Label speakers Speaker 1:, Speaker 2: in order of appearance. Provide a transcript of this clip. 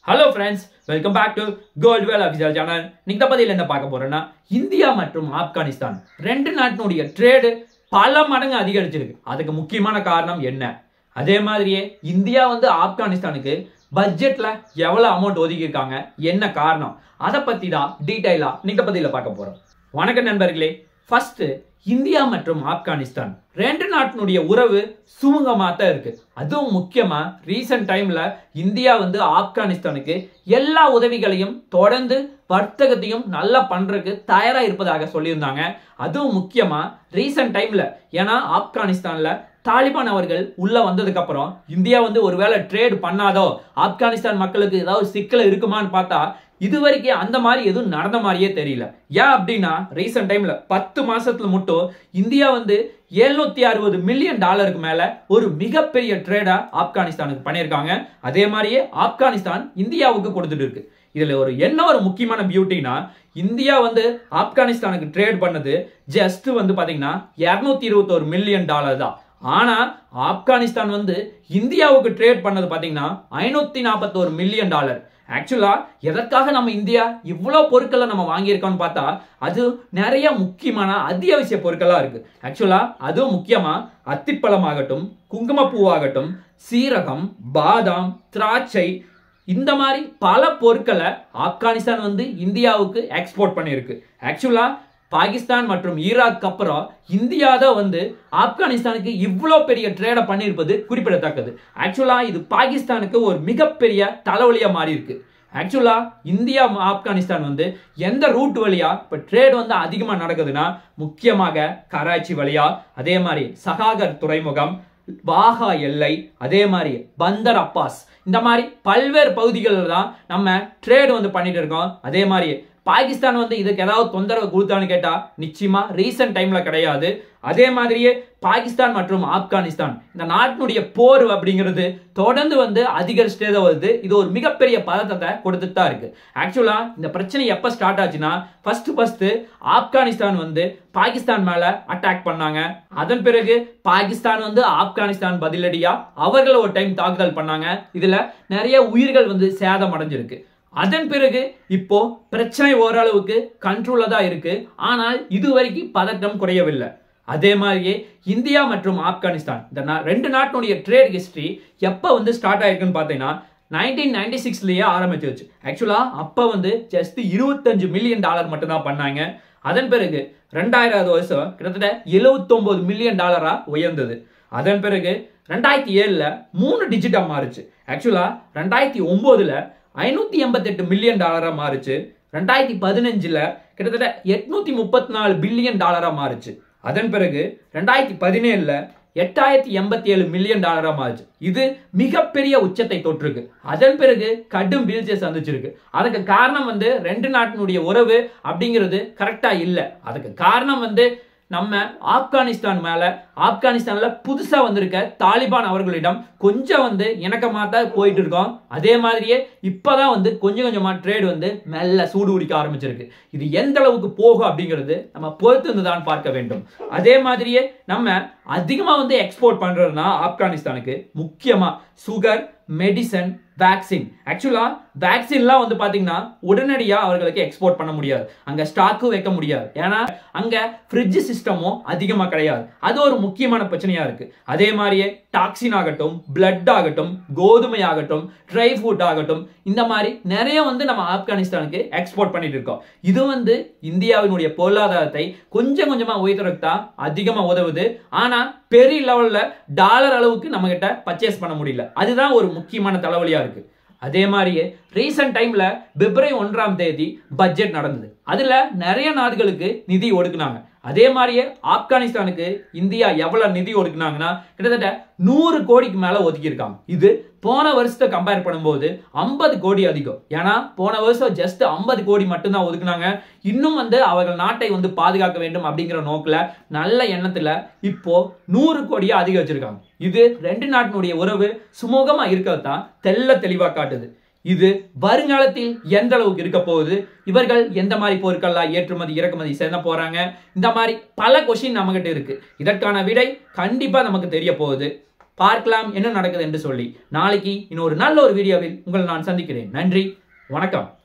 Speaker 1: Hello friends, welcome back to Goldwell official channel. இன்னைக்கு பதில் என்ன பார்க்க போறோம்னா, இந்தியா மற்றும் ஆப்கானிஸ்தான் ரெண்டு நாட்டினுடைய ட்ரேடு பல மடங்கு அதிகரிச்சிருக்கு. அதுக்கு முக்கியமான காரணம் என்ன? அதே மாதிரியே இந்தியா ஆப்கானிஸ்தானுக்கு பட்ஜெட்ல எவ்வளவு அமௌண்ட் ஒதுக்கி இருக்காங்க, என்ன காரணம், அதை பத்தி தான் டீடைலா இன்னைக்கு பதில பார்க்க போறோம். வணக்கம் நண்பர்களே. ஃபர்ஸ்ட், இந்தியா மற்றும் ஆப்கானிஸ்தான் ரெண்டு நாட்டினுடைய உறவு சுமூகமா தான் இருக்கு. அதுவும் முக்கியமா ரீசன்ட் டைம்ல இந்தியா ஆப்கானிஸ்தானுக்கு எல்லா உதவிகளையும் தொடர்ந்து வர்த்தகத்தையும் நல்லா பண்றதுக்கு தயாரா இருப்பதாக சொல்லியிருந்தாங்க. அதுவும் முக்கியமா ரீசன்ட் டைம்ல, ஏன்னா ஆப்கானிஸ்தான்ல தாலிபான் அவர்கள் உள்ள வந்ததுக்கு அப்புறம் இந்தியா ஒருவேளை ட்ரேட் பண்ணாதோ, ஆப்கானிஸ்தான் மக்களுக்கு ஏதாவது சிக்கல் இருக்குமான்னு பார்த்தா இதுவரைக்கும் அந்த மாதிரி எதுவும் நடந்த மாதிரியே தெரியல. ஏன் அப்படின்னா, ரீசன்ட் டைம்ல 10 மாசத்துல மட்டும் இந்தியா $760 மில்லியன் மேல ஒரு மிகப்பெரிய ட்ரேடா ஆப்கானிஸ்தானுக்கு பண்ணியிருக்காங்க. அதே மாதிரியே ஆப்கானிஸ்தான் இந்தியாவுக்கு கொடுத்துட்டு இருக்கு. இதுல ஒரு முக்கியமான பியூட்டினா, இந்தியா ஆப்கானிஸ்தானுக்கு ட்ரேட் பண்ணது ஜஸ்ட் பாத்தீங்கன்னா $221 மில்லியன் தான். ஆனா ஆப்கானிஸ்தான் இந்தியாவுக்கு ட்ரேட் பண்ணது பாத்தீங்கன்னா $541 மில்லியன். ஆக்சுவலா எதற்காக நம்ம இந்தியா இவ்வளவு பொருட்களை நம்ம வாங்கியிருக்கோம்னு பார்த்தா, அது நிறைய முக்கியமான அத்தியாவசிய பொருட்களா இருக்கு. ஆக்சுவலா அதுவும் முக்கியமா அத்திப்பழம் ஆகட்டும், குங்குமப்பூவாகட்டும், சீரகம், பாதாம், திராட்சை, இந்த மாதிரி பல பொருட்களை ஆப்கானிஸ்தான் இந்தியாவுக்கு எக்ஸ்போர்ட் பண்ணிருக்கு. ஆக்சுவலா பாகிஸ்தான் மற்றும் ஈராக் அப்புறம் இந்தியா தான் ஆப்கானிஸ்தானுக்கு இவ்வளவு பெரிய ட்ரேட பண்ணியிருப்பது குறிப்பிடத்தக்கது. ஆக்சுவலா இது பாகிஸ்தானுக்கு ஒரு மிகப்பெரிய தலைவலியா மாறி இருக்கு. ஆக்சுவலா இந்தியா ஆப்கானிஸ்தான் எந்த ரூட் வழியா இப்ப ட்ரேட் அதிகமா நடக்குதுன்னா, முக்கியமாக கராச்சி வழியா, அதே மாதிரி சகாகர் துறைமுகம், வாகா எல்லை, அதே மாதிரி பந்தர் அப்பாஸ், இந்த மாதிரி பல்வேறு பகுதிகளில் தான் நம்ம ட்ரேட் பண்ணிட்டு இருக்கோம். அதே மாதிரி பாகிஸ்தான் இதுக்கு ஏதாவது தொந்தரவு கொடுத்தான்னு கேட்டா நிச்சயமா ரீசன்ட் டைம்ல கிடையாது. அதே மாதிரியே பாகிஸ்தான் மற்றும் ஆப்கானிஸ்தான் இந்த நாட்டினுடைய போர் அப்படிங்கிறது தொடர்ந்து அதிகரிச்சுட்டே தான் வருது. இது ஒரு மிகப்பெரிய பதட்டத்தை கொடுத்துட்டு தான் இருக்கு. ஆக்சுவலா இந்த பிரச்சனை எப்ப ஸ்டார்ட் ஆச்சுன்னா, ஃபர்ஸ்ட் ஆப்கானிஸ்தான் பாகிஸ்தான் மேல அட்டாக் பண்ணாங்க. அதன் பிறகு பாகிஸ்தான் ஆப்கானிஸ்தான் பதிலடியா அவர்கள் ஒரு டைம் தாக்குதல் பண்ணாங்க. இதுல நிறைய உயிர்கள் சேதம் அடைஞ்சிருக்கு. அதன் பிறகு இப்போ பிரச்சனை ஓரளவுக்கு கண்ட்ரோல்ல தான் இருக்கு. ஆனால் இதுவரைக்கும் பதட்டம் குறையவில்லை. அதே மாதிரியே இந்தியா மற்றும் ஆப்கானிஸ்தான் இந்த ரெண்டு நாட்டினுடைய ட்ரேட் ஹிஸ்டரி எப்ப ஸ்டார்ட் ஆயிருக்குன்னு பாத்தீங்கன்னா 1996லயே ஆரம்பிச்சிருச்சு. ஆக்சுவலா அப்ப ஜஸ்ட் $25 மில்லியன் மட்டும் தான் பண்ணாங்க. அதன் பிறகு 2000 வருஷம் கிட்டத்தட்ட $79 மில்லியன் உயர்ந்தது. அதன் பிறகு 2007ல 3 டிஜிட்டா மாறுச்சு. ஆக்சுவலா 2009ல $588 மில்லியன் மாறுச்சு. 2015ல கிட்டத்தட்ட $834 பில்லியன் மாறுச்சு. அதன் பிறகு 2017ல $8087 மில்லியன் மாறுச்சு. இது மிகப்பெரிய உச்சத்தை தொற்றுருக்கு. அதன் பிறகு கடும் வீழ்ச்சியை சந்திச்சிருக்கு. அதுக்கு காரணம் ரெண்டு நாட்டினுடைய உறவு அப்படிங்கிறது கரெக்டா இல்ல. அதுக்கு காரணம் நம்ம ஆப்கானிஸ்தான் மேல, ஆப்கானிஸ்தான்ல புதுசா வந்திருக்க தாலிபான் அவர்களிடம் கொஞ்சம் இணக்கமா தான் போயிட்டு இருக்கோம். அதே மாதிரியே இப்பதான் கொஞ்சம் கொஞ்சமா ட்ரேட் மெல்ல சூடு குடிக்க ஆரம்பிச்சிருக்கு. இது எந்த அளவுக்கு போகும் அப்படிங்கிறது நம்ம பொறுத்து தான் பார்க்க வேண்டும். அதே மாதிரியே நம்ம அதிகமா எக்ஸ்போர்ட் பண்றதுனா ஆப்கானிஸ்தானுக்கு முக்கியமா சுகர், மெடிசன், வேக்சின். ஆக்சுவலா வேக்சின்லாம் பாத்தீங்கன்னா உடனடியா அவர்களுக்கு எக்ஸ்போர்ட் பண்ண முடியாது. அங்க ஸ்டாக்கும் வைக்க முடியாது. ஏன்னா அங்க ஃப்ரிட்ஜ் சிஸ்டமும் அதிகமா கிடையாது. அது ஒரு முக்கியமான பிரச்சனையா இருக்கு. அதே மாதிரியே டாக்ஸின் ஆகட்டும், பிளட் ஆகட்டும், கோதுமை ஆகட்டும், ட்ரை ஃப்ரூட் ஆகட்டும், இந்த மாதிரி நிறைய நம்ம ஆப்கானிஸ்தானுக்கு எக்ஸ்போர்ட் பண்ணிட்டு இருக்கோம். இது இந்தியாவினுடைய பொருளாதாரத்தை கொஞ்சம் கொஞ்சமா உயர்த்துறதுக்கு தான் அதிகமா உதவுது. ஆனா பெரிய லெவல்ல டாலர் அளவுக்கு நம்ம கிட்ட பர்ச்சேஸ் பண்ண முடியல. அதுதான் ஒரு முக்கியமான தலைவலியா இருக்கு. அதே மாதிரியே ரீசன்ட் டைம்ல பிப்ரவரி 1ஆம் தேதி பட்ஜெட் நடந்தது. அதுல நிறைய நாடுகளுக்கு நிதி ஒதுக்குனாங்க. அதே மாதிரியே ஆப்கானிஸ்தானுக்கு இந்தியா எவ்வளவு நிதி ஒதுக்குனாங்கன்னா கிட்டத்தட்ட 100 கோடிக்கு மேல ஒதுக்கி இருக்காங்க. இது போன வருஷத்தை கம்பேர் பண்ணும்போது 50 கோடி அதிகம். ஏன்னா போன வருஷம் ஜஸ்ட் 50 கோடி மட்டும்தான் ஒதுக்குனாங்க. இன்னும் அவர்கள் நாட்டை பாதுகாக்க வேண்டும் அப்படிங்கிற நோக்கில, நல்ல எண்ணத்துல இப்போ 100 கோடியா அதிகம் வச்சிருக்காங்க. இது ரெண்டு நாட்டினுடைய உறவு சுமூகமா இருக்கிறது தான் தெல்ல தெளிவா காட்டுது. இது வருங்காலத்தில் எந்த அளவுக்கு இருக்க போகுது, இவர்கள் எந்த மாதிரி பொருட்கள் ஏற்றுமதி இறக்குமதி செய்ய போறாங்க, இந்த மாதிரி பல கொஸ்டின் நம்ம கிட்ட இருக்கு. இதற்கான விடை கண்டிப்பா நமக்கு தெரிய போகுது. பார்க்கலாம் என்ன நடக்குது என்று சொல்லி. நாளைக்கு இன்னொரு நல்ல ஒரு வீடியோவில் உங்களை நான் சந்திக்கிறேன். நன்றி, வணக்கம்.